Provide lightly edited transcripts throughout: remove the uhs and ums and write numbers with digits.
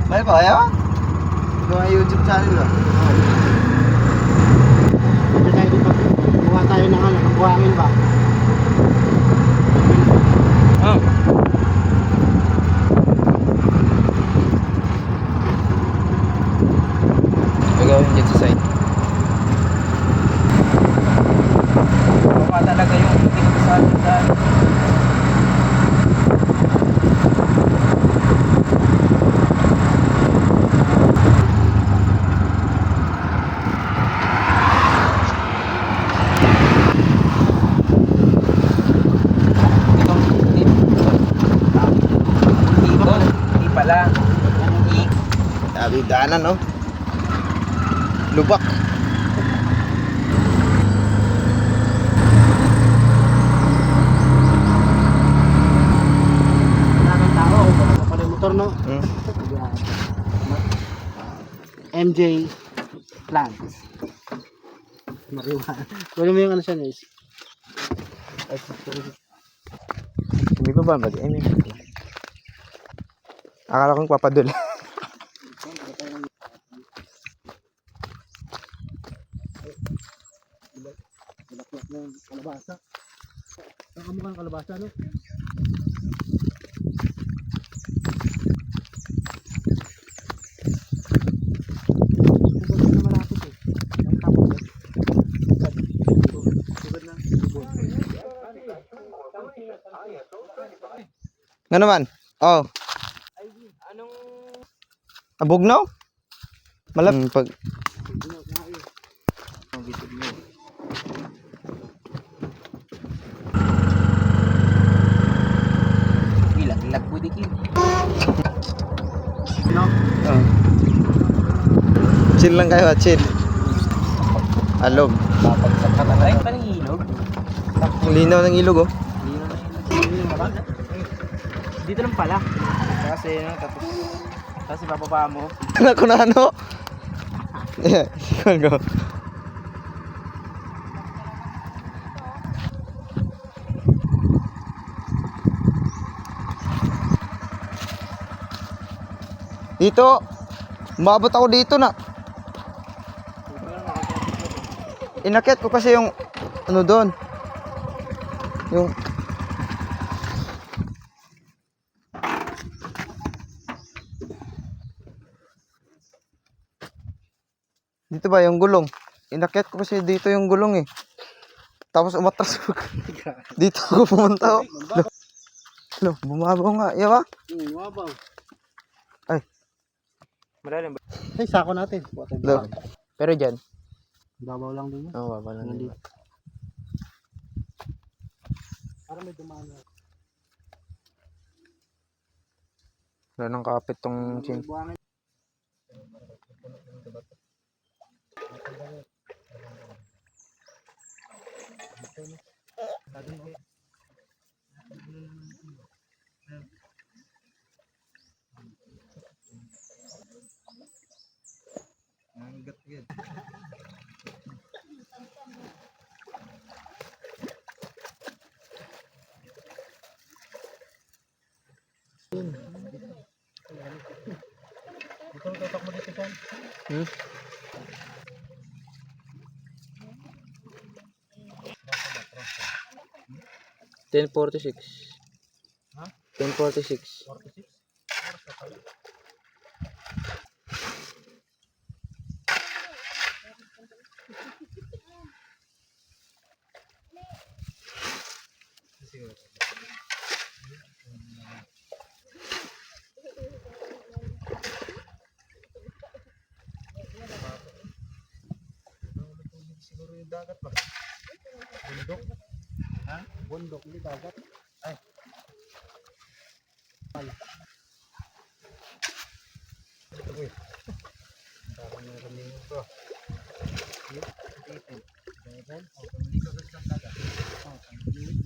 May ba kaya? Mga YouTube channel ba? Hindi tayo dito. Kuha tayo ng ano, buhangin ba? Oh. Gagawin dyan sa side. Baka talaga yung tingin sa atin dahil. Sabi daanan, no? Lubak. Maraming tao. Wala pa rin motor, no? MJ Plants. Mariwa. Wala mo yung ano siya, guys. Hindi ko ba? Akala kong papadul. Bulaklak ng kalabasa. Ang kamukha ng kalabasa, no? Kubad na malapit eh. Ang tapos eh. Kubad na. Nga naman? Oh. Anong... Abugnaw? Pag... Ilag po di kin. No? Oh. Chill lang kayo, chill. Alog. Papagsak ka talaga. Ay, parang ilog. Ang linaw ng ilog, oh. Dito lang pala. Kasi, no, tapos ibababa mo. Anak ko na ano? Yeah, sikon ko. Dito. Umabot ako dito na. Inakyat ko kasi yung ano doon. Yung dito ba yung gulong? Inakyat ko kasi dito yung gulong eh. Tapos umatras ko. Dito ako pumunta. Lo, bumabaw nga. Yawa? Wabaw. Ay. Malalim ba? Ay, sako natin. Lo. Pero dyan. Babaw lang din yan. Oo, babaw lang. Nandito. Para may dumaan na. Wala nang kapit tong chin. Buhangin. Ito, tutok mo dito dyan. 10:46. Ha? 10:46. 46? Siguro yung dagat ba? Bundok? Ha? Bundok, hindi dagat. Ay. Pala. Uy. Parang meron din ito. Dito. Dagat. O, hindi ka gusto ng dagat. O, hindi.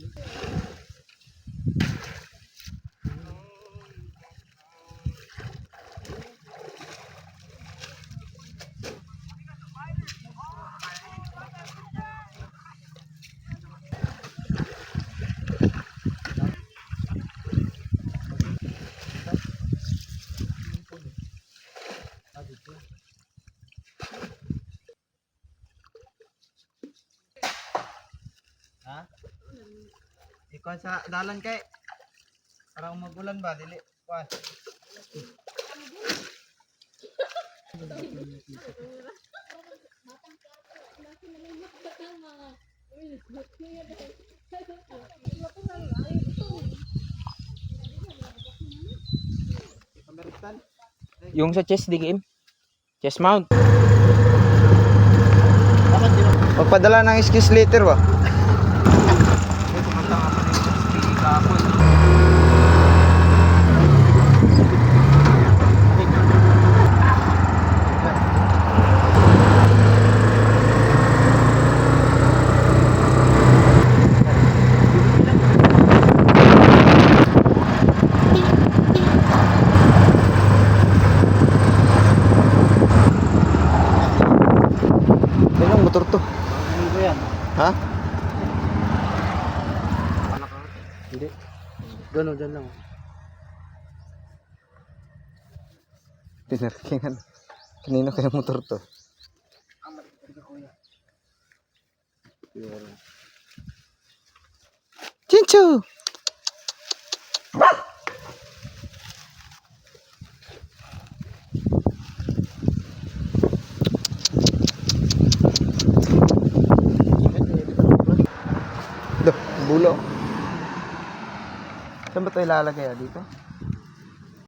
Ikaw sa dalan kay. Para magulan ba dili. Kuan. Yung sa chest di game. Chest mount. Magpadala ng skis later ba? Anong motor to? Ano ba yan? Ha? Hindi. Doon, dyan lang. Pinarkingan. Kanino kaya motor to? Chinchu! Duh, bulo. Saan ba tayo ilalagay dito?